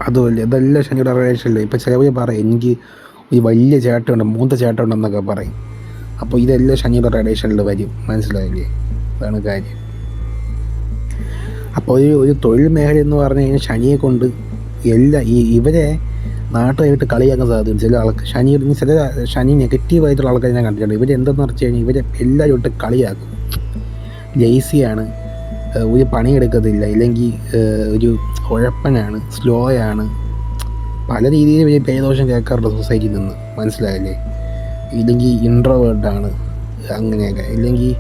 അതുമല്ല, ഇതെല്ലാം ശനിയുടെ റിലേഷനില്ല. ഇപ്പോൾ ചിലവർ പറയും എനിക്ക് ഒരു വലിയ ചേട്ടനുണ്ട്, മൂത്ത ചേട്ടനുണ്ടെന്നൊക്കെ പറയും. അപ്പോൾ ഇതെല്ലാം ശനിയുടെ റിലേഷനിൽ വരും. മനസ്സിലായില്ലേ? അതാണ് കാര്യം. അപ്പോൾ ഒരു തൊഴിൽ മേഖല എന്ന് പറഞ്ഞു കഴിഞ്ഞാൽ ശനിയെ കൊണ്ട് ഇവരെ നാട്ടുകായിട്ട് കളിയാക്കാൻ സാധ്യതയുണ്ട്. ചില ശനി നെഗറ്റീവായിട്ടുള്ള ആൾക്കാർ ഞാൻ കണ്ടിട്ടുണ്ട്. ഇവരെന്തെന്ന് വെച്ച് കഴിഞ്ഞാൽ ഇവരെ എല്ലാവരും ഇട്ട് കളിയാക്കും. ലേസിയാണ്, ഒരു പണിയെടുക്കത്തില്ല, ഇല്ലെങ്കിൽ ഒരു ഉഴപ്പനാണ്, സ്ലോയാണ്, പല രീതിയിൽ വലിയ പേദോഷം കേൾക്കാറുണ്ട് സൊസൈറ്റിയിൽ നിന്ന്. മനസ്സിലായില്ലേ? ഇല്ലെങ്കിൽ ഇൻട്രോവേർട്ടാണ്, അങ്ങനെയൊക്കെ, ഇല്ലെങ്കിൽ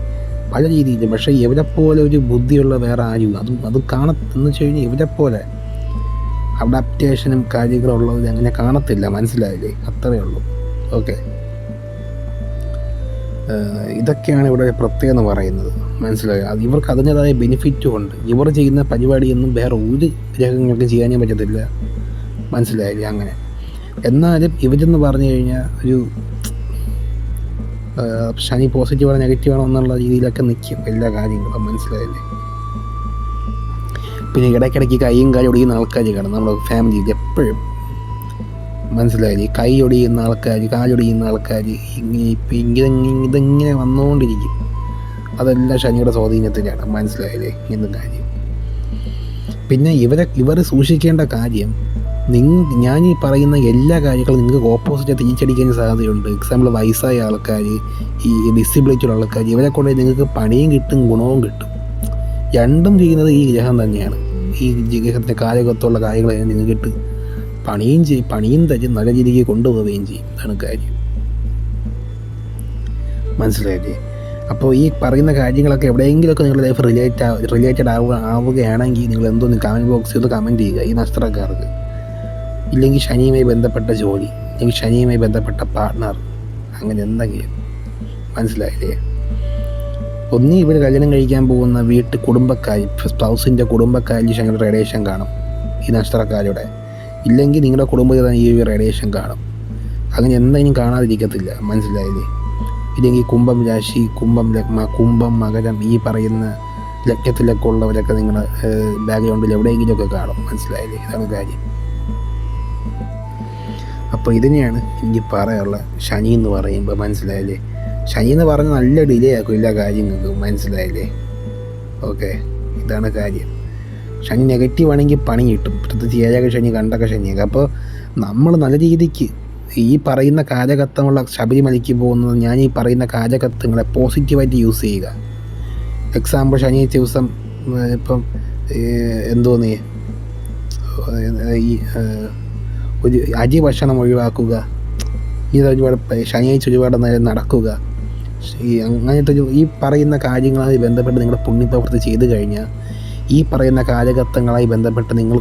പല രീതിയിലും. പക്ഷേ ഇവരെപ്പോലെ ഒരു ബുദ്ധിയുള്ള വേറെ ആരും അത് കാണത്തെന്ന് വെച്ച് കഴിഞ്ഞാൽ ഇവരെപ്പോലെ അഡാപ്റ്റേഷനും കാര്യങ്ങളും ഉള്ളത് അങ്ങനെ കാണത്തില്ല. മനസ്സിലായില്ലേ? അത്രയേ ഉള്ളൂ. ഓക്കെ, ഇതൊക്കെയാണ് ഇവിടെ പ്രത്യേകം എന്ന് പറയുന്നത്. മനസ്സിലായി? ഇവർക്ക് അതിൻ്റേതായ ബെനിഫിറ്റും ഉണ്ട്. ഇവർ ചെയ്യുന്ന പരിപാടിയൊന്നും വേറെ ഒരു ഗ്രഹങ്ങൾക്ക് ചെയ്യാനേ പറ്റത്തില്ല. മനസ്സിലായില്ലേ? അങ്ങനെ എന്നാലും ഇവരെന്ന് പറഞ്ഞു കഴിഞ്ഞാൽ ഒരു ശനി പോസിറ്റീവാണോ നെഗറ്റീവാണോ എന്നുള്ള രീതിയിലൊക്കെ നിൽക്കും എല്ലാ കാര്യങ്ങളും. മനസ്സിലായില്ലേ? പിന്നെ ഇടയ്ക്കിടയ്ക്ക് കൈയും കാലും ഒടിയുന്ന ആൾക്കാർ കാണും നമ്മുടെ ഫാമിലിയിൽ എപ്പോഴും. മനസ്സിലായില്ലേ? കൈ ഒടിയുന്ന ആൾക്കാർ, കാലൊടിയുന്ന ആൾക്കാർ ഇതെങ്ങനെ വന്നുകൊണ്ടിരിക്കും. അതെല്ലാം ശനിയുടെ സ്വാധീനത്തിലാണ്. മനസ്സിലായില്ലേ? എന്ന കാര്യം. പിന്നെ ഇവർ സൂക്ഷിക്കേണ്ട കാര്യം, ഞാൻ ഈ പറയുന്ന എല്ലാ കാര്യങ്ങളും നിങ്ങൾക്ക് ഓപ്പോസിറ്റ് തിരിച്ചടിക്കാൻ സാധ്യതയുണ്ട്. എക്സാമ്പിൾ വയസ്സായ ആൾക്കാർ, ഈ ഡിസബിലിറ്റിയുള്ള ആൾക്കാർ, ഇവരെ കൊണ്ട് നിങ്ങൾക്ക് പണിയും കിട്ടും, ഗുണവും കിട്ടും. രണ്ടും ചെയ്യുന്നത് ഈ ഗ്രഹം തന്നെയാണ്. ഈ ഗ്രഹത്തിൻ്റെ കാലകത്തുള്ള കാര്യങ്ങൾ നിങ്ങൾക്കിട്ട് പണിയും തരും, നല്ല രീതിക്ക് കൊണ്ടുപോവുകയും ചെയ്യും. അതാണ് കാര്യം. മനസ്സിലായില്ലേ? അപ്പോൾ ഈ പറയുന്ന കാര്യങ്ങളൊക്കെ എവിടെയെങ്കിലുമൊക്കെ നിങ്ങളുടെ ലൈഫ് റിലേറ്റഡ് ആവുകയാണെങ്കിൽ നിങ്ങൾ എന്തോന്ന് കമൻറ്റ് ബോക്സിൽ കമൻറ്റ് ചെയ്യുക. ഈ നക്ഷത്രക്കാർക്ക് ഇല്ലെങ്കിൽ ശനിയുമായി ബന്ധപ്പെട്ട ജോലി, അല്ലെങ്കിൽ ശനിയുമായി ബന്ധപ്പെട്ട പാർട്ട്ണർ, അങ്ങനെ എന്തെങ്കിലും. മനസ്സിലായില്ലേ? ഒന്നീ ഇവർ കല്യാണം കഴിക്കാൻ പോകുന്ന കുടുംബക്കാർ, സ്പൗസിൻ്റെ കുടുംബക്കാരിൽ ശനിയുടെ റേഡിയേഷൻ കാണും ഈ നക്ഷത്രക്കാരുടെ. ഇല്ലെങ്കിൽ നിങ്ങളുടെ കുടുംബത്തിൽ തന്നെ ഈ റേഡിയേഷൻ കാണും. അങ്ങനെ എന്തെങ്കിലും കാണാതിരിക്കത്തില്ല. മനസ്സിലായില്ലേ? ഇല്ലെങ്കിൽ കുംഭം രാശി, കുംഭം മകരം, ഈ പറയുന്ന ലഗ്നത്തിലൊക്കെ ഉള്ളവരൊക്കെ നിങ്ങളുടെ ബാക്ക്ഗ്രൗണ്ടിൽ എവിടെയെങ്കിലുമൊക്കെ കാണും. മനസ്സിലായില്ലേ? ഇതാണ് കാര്യം. അപ്പോൾ ഇതിനെയാണ് എനിക്ക് പറയാനുള്ള ശനി എന്ന് പറയുമ്പോൾ. മനസ്സിലായില്ലേ? ശനി എന്ന് പറഞ്ഞാൽ നല്ല ഡിലേ ആക്കും എല്ലാ കാര്യങ്ങൾക്കും. മനസ്സിലായില്ലേ? ഓക്കെ, ഇതാണ് കാര്യം. ശനി നെഗറ്റീവ് ആണെങ്കിൽ പണി കിട്ടും, പ്രത്യേകിച്ച് ഏഴക ശനി, കണ്ടക ശനിയൊക്കെ. അപ്പോൾ നമ്മൾ നല്ല രീതിക്ക് ഈ പറയുന്ന കാലഘട്ടമുള്ള ശബരിമലയ്ക്ക് പോകുന്നത്, ഞാൻ ഈ പറയുന്ന കാലഘട്ടങ്ങളെ പോസിറ്റീവായിട്ട് യൂസ് ചെയ്യുക. എക്സാമ്പിൾ ശനി ദിവസം ഇപ്പം എന്തോന്ന് ഈ ഒരു അരി ഭക്ഷണം ഒഴിവാക്കുക, ഒരുപാട് ശനിയാഴ്ച ഒരുപാട് നേരം നടക്കുക, അങ്ങനത്തെ ഈ പറയുന്ന കാര്യങ്ങളുമായി ബന്ധപ്പെട്ട് നിങ്ങൾ പുണ്യപ്രവൃത്തി ചെയ്തു കഴിഞ്ഞാൽ, ഈ പറയുന്ന കാലഘട്ടങ്ങളായി ബന്ധപ്പെട്ട് നിങ്ങൾ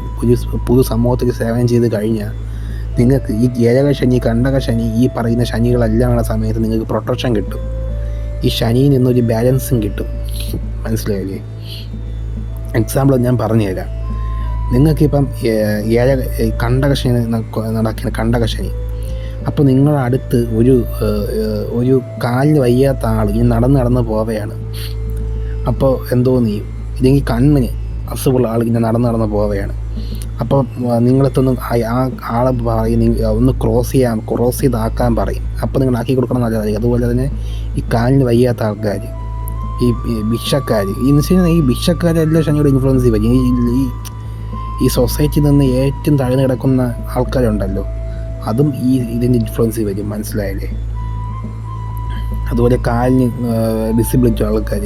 പൊതു സമൂഹത്തിൽ സേവനം ചെയ്ത് കഴിഞ്ഞാൽ നിങ്ങൾക്ക് ഈ ഏഴക ശനി, കണ്ടക ശനി, ഈ പറയുന്ന ശനികളെല്ലാം ഉള്ള സമയത്ത് നിങ്ങൾക്ക് പ്രൊട്ടക്ഷൻ കിട്ടും. ഈ ശനിയിൽ നിന്നൊരു ബാലൻസും കിട്ടും. മനസ്സിലായില്ലേ? എക്സാമ്പിൾ ഞാൻ പറഞ്ഞുതരാം. നിങ്ങൾക്കിപ്പം കണ്ടകശനി നടക്കുന്ന കണ്ടകശനി. അപ്പോൾ നിങ്ങളുടെ അടുത്ത് ഒരു കാലിന് വയ്യാത്ത ആൾ ഇനി നടന്ന് പോവുകയാണ്. അപ്പോൾ എന്തോ ചെയ്യും? ഇല്ലെങ്കിൽ കണ്ണിന് അസുഖമുള്ള ആൾ ഇങ്ങനെ നടന്ന് പോവുകയാണ്. അപ്പോൾ നിങ്ങളെത്തൊന്ന് ആ ആളെ പറയും ഒന്ന് ക്രോസ് ചെയ്താക്കാൻ പറയും. അപ്പോൾ നിങ്ങൾ ആക്കി കൊടുക്കണം നല്ലതായിരിക്കും. അതുപോലെ തന്നെ ഈ കാലിന് വയ്യാത്ത ആൾക്കാർ, ഈ ഭിക്ഷക്കാർ, ഈ ഭിക്ഷക്കാരെല്ലാം ശനിയുടെ ഇൻഫ്ലുവൻസ് വരും. ഈ സൊസൈറ്റിയിൽ നിന്ന് ഏറ്റവും താഴ്ന്നു കിടക്കുന്ന ആൾക്കാരുണ്ടല്ലോ, അതും ഇതിൻ്റെ ഇൻഫ്ലുവൻസ് വരും. മനസ്സിലായില്ലേ? അതുപോലെ കാലിന് ഡിസബിലിറ്റി ആൾക്കാർ.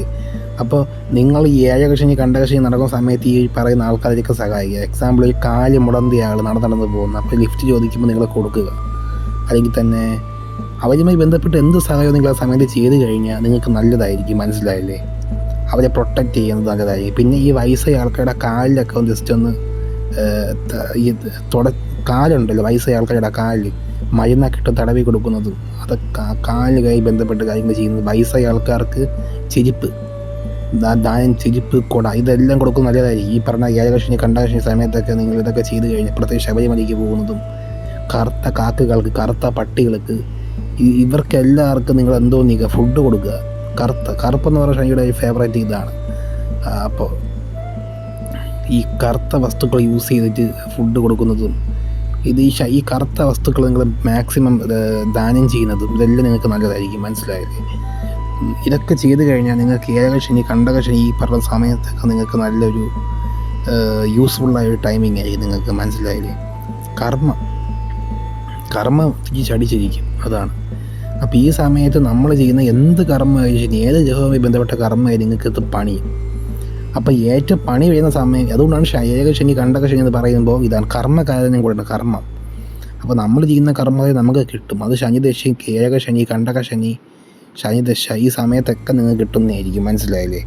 അപ്പോൾ നിങ്ങൾ ഈ ഏഴകശനി കണ്ടകശനി നടക്കുന്ന സമയത്ത് ഈ പറയുന്ന ആൾക്കാരൊക്കെ സഹായിക്കുക. എക്സാമ്പിൾ, ഈ കാല് മുടന്തിയ ആൾ നടന്നു പോകുന്നു. അപ്പോൾ ലിഫ്റ്റ് ചോദിക്കുമ്പോൾ നിങ്ങൾ കൊടുക്കുക. അല്ലെങ്കിൽ തന്നെ അവരുമായി ബന്ധപ്പെട്ട് എന്ത് സഹായവും നിങ്ങൾ ആ സമയത്ത് ചെയ്ത് കഴിഞ്ഞാൽ നിങ്ങൾക്ക് നല്ലതായിരിക്കും. മനസ്സിലായില്ലേ? അവരെ പ്രൊട്ടക്റ്റ് ചെയ്യുന്നത് നല്ലതായിരിക്കും. പിന്നെ ഈ വയസ്സായ ആൾക്കാരുടെ കാലിലൊക്കെ ഒന്ന് ജസ്റ്റ് ഒന്ന് കാലുണ്ടല്ലോ, വയസ്സായ ആൾക്കാരുടെ കാലിൽ മരുന്നൊക്കെ ഇട്ട് തടവി കൊടുക്കുന്നതും അതൊക്കെ കാലുമായി ബന്ധപ്പെട്ട് കാര്യങ്ങൾ ചെയ്യുന്നത്. വയസ്സായ ആൾക്കാർക്ക് ചെരുപ്പ്, ചെരുപ്പ്, കൊട, ഇതെല്ലാം കൊടുക്കുന്നത് നല്ലതായിരിക്കും. ഈ പറഞ്ഞ ഏഴകശനി കണ്ടകശനി സമയത്തൊക്കെ നിങ്ങൾ ഇതൊക്കെ ചെയ്ത് കഴിഞ്ഞാൽ, പ്രത്യേകിച്ച് ശബരിമലയ്ക്ക് പോകുന്നതും കറുത്ത കാക്കകൾക്ക്, കറുത്ത പട്ടികൾക്ക്, ഇവർക്കെല്ലാവർക്കും നിങ്ങൾ എന്തോ ഫുഡ് കൊടുക്കുക. കറുപ്പെന്ന് പറഞ്ഞ ശനിയുടെ ഫേവറേറ്റ് ഇതാണ്. അപ്പോൾ ഈ കറുത്ത വസ്തുക്കൾ യൂസ് ചെയ്തിട്ട് ഫുഡ് കൊടുക്കുന്നതും ഈ കറുത്ത വസ്തുക്കൾ നിങ്ങൾ മാക്സിമം ദാനം ചെയ്യുന്നതും ഇതെല്ലാം നിങ്ങൾക്ക് നല്ലതായിരിക്കും. മനസ്സിലായില്ലേ? ഇതൊക്കെ ചെയ്ത് കഴിഞ്ഞാൽ നിങ്ങൾക്ക് ഏഴകശനി കണ്ടകശനി ഈ പറഞ്ഞ സമയത്തൊക്കെ നിങ്ങൾക്ക് നല്ലൊരു യൂസ്ഫുള്ളായൊരു ടൈമിംഗ് ആയിരിക്കും നിങ്ങൾക്ക്. മനസ്സിലായില്ലേ? കർമ്മ തിരിച്ചടിച്ചിരിക്കും. അതാണ്. അപ്പോൾ ഈ സമയത്ത് നമ്മൾ ചെയ്യുന്ന എന്ത് കർമ്മമായാലും ഏത് ഗ്രഹവുമായി ബന്ധപ്പെട്ട കർമ്മമായി നിങ്ങൾക്ക് ഇത് പണിയും. അപ്പോൾ ഏറ്റവും പണി വരുന്ന സമയം, അതുകൊണ്ടാണ് ഏഴകശനി കണ്ടകശനി എന്ന് പറയുമ്പോൾ ഇതാണ് കർമ്മകാരണം കൂടെ കർമ്മം. അപ്പോൾ നമ്മൾ ചെയ്യുന്ന കർമ്മമായി നമുക്ക് കിട്ടും. അത് ശനിദശ, ഏഴകശനി, കണ്ടകശനി, ശനിദശ ഈ സമയത്തൊക്കെ നിങ്ങൾക്ക് കിട്ടുന്നതായിരിക്കും. മനസ്സിലായില്ലേ?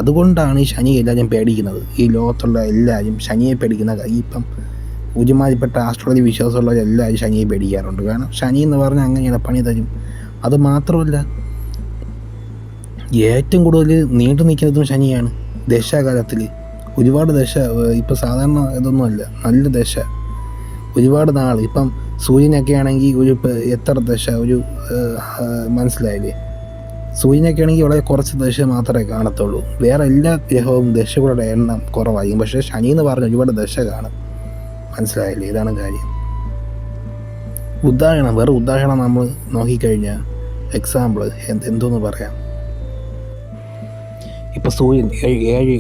അതുകൊണ്ടാണ് ഈ ശനി എല്ലാവരും പേടിക്കുന്നത്. ഈ ലോകത്തുള്ള എല്ലാവരും ശനിയെ പേടിക്കുന്ന. ഇപ്പം ഒരുമാതിരിപ്പെട്ട ആസ്ട്രോളജി വിശ്വാസമുള്ളവരെല്ലാവരും ശനിയെ പേടിക്കാറുണ്ട്. കാരണം ശനി എന്ന് പറഞ്ഞാൽ അങ്ങനെയാണ്, പണി തരും. അത് മാത്രമല്ല, ഏറ്റവും കൂടുതൽ നീണ്ടു നിൽക്കുന്നതും ശനിയാണ്. ദശാകാലത്തിൽ ഒരുപാട് ദശ, ഇപ്പം സാധാരണ ഇതൊന്നുമല്ല, നല്ല ദശ, ഒരുപാട് നാൾ. ഇപ്പം സൂര്യനൊക്കെ ആണെങ്കിൽ എത്ര ദശ മനസ്സിലായില്ലേ? സൂര്യനൊക്കെ ആണെങ്കിൽ വളരെ കുറച്ച് ദശ മാത്രമേ കാണത്തുള്ളൂ. വേറെ എല്ലാ ഗ്രഹവും ദശകളുടെ എണ്ണം കുറവായിരിക്കും. പക്ഷേ ശനി എന്ന് പറഞ്ഞാൽ ഒരുപാട് ദശ കാണും. മനസ്സിലായില്ലേ? ഇതാണ് കാര്യം. ഉദാഹരണം നമ്മൾ നോക്കിക്കഴിഞ്ഞാൽ, എക്സാമ്പിൾ എന്തോന്ന് പറയാം. ഇപ്പോൾ സൂര്യൻ 7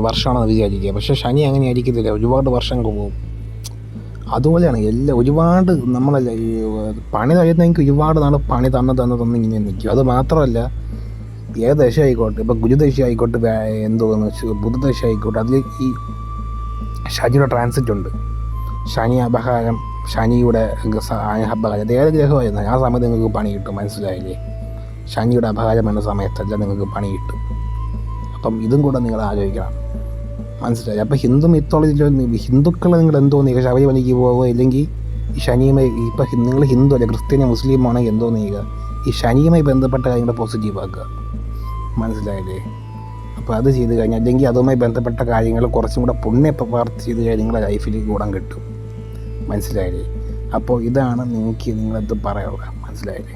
വർഷമാണെന്ന് വിചാരിക്കുക. പക്ഷേ ശനി അങ്ങനെ ആയിരിക്കത്തില്ല, ഒരുപാട് വർഷങ്ങൾ പോകും. അതുപോലെയാണ് ഒരുപാട് നമ്മളല്ല ഈ പണി കഴിയുന്നെങ്കിൽ ഒരുപാട് നാൾ പണി തന്ന് ഇങ്ങനെ നിൽക്കും. അത് മാത്രമല്ല, ഏത് ദശ ആയിക്കോട്ടെ, ഇപ്പോൾ ഗുരുദശ ആയിക്കോട്ടെ, ബുധദശ ആയിക്കോട്ടെ, അതിൽ ഈ ശനിയുടെ ട്രാൻസിറ്റ് ഉണ്ട്. ശനി അപഹാരം, ശനിയുടെ അപഹാരം, അത് ഏത് ഗ്രഹമായിരുന്നു ആ സമയത്ത് നിങ്ങൾക്ക് പണി കിട്ടും. മനസ്സിലായില്ലേ? ശനിയുടെ അപഹാരം എന്ന സമയത്തല്ല നിങ്ങൾക്ക് പണി കിട്ടും. അപ്പം ഇതും കൂടെ നിങ്ങൾ ആലോചിക്കണം. മനസ്സിലായി? അപ്പോൾ ഹിന്ദു മിത്തോളജിയിൽ ഹിന്ദുക്കൾ നിങ്ങൾ എന്തോ ചെയ്യുക, ശബരിമലയ്ക്ക് പോവുക, ഇല്ലെങ്കിൽ ഈ ശനിയുമായി, ഇപ്പം നിങ്ങൾ ഹിന്ദു അല്ലെ, ക്രിസ്ത്യനോ മുസ്ലിമോ ആണെങ്കിൽ എന്തോ ചെയ്യുക, ഈ ശനിയുമായി ബന്ധപ്പെട്ട കാര്യങ്ങൾ പോസിറ്റീവ് ആക്കുക. മനസ്സിലായില്ലേ? അപ്പോൾ അത് ചെയ്ത് കഴിഞ്ഞാൽ, അല്ലെങ്കിൽ അതുമായി ബന്ധപ്പെട്ട കാര്യങ്ങൾ കുറച്ചും കൂടെ പുണ്യപ്രവർത്തി ചെയ്ത് കഴിഞ്ഞാൽ നിങ്ങളുടെ ലൈഫിൽ ഗുണം കിട്ടും. മനസ്സിലായില്ലേ? അപ്പോൾ ഇതാണ് നിങ്ങളത് പറയാനുള്ളത്. മനസ്സിലായില്ലേ?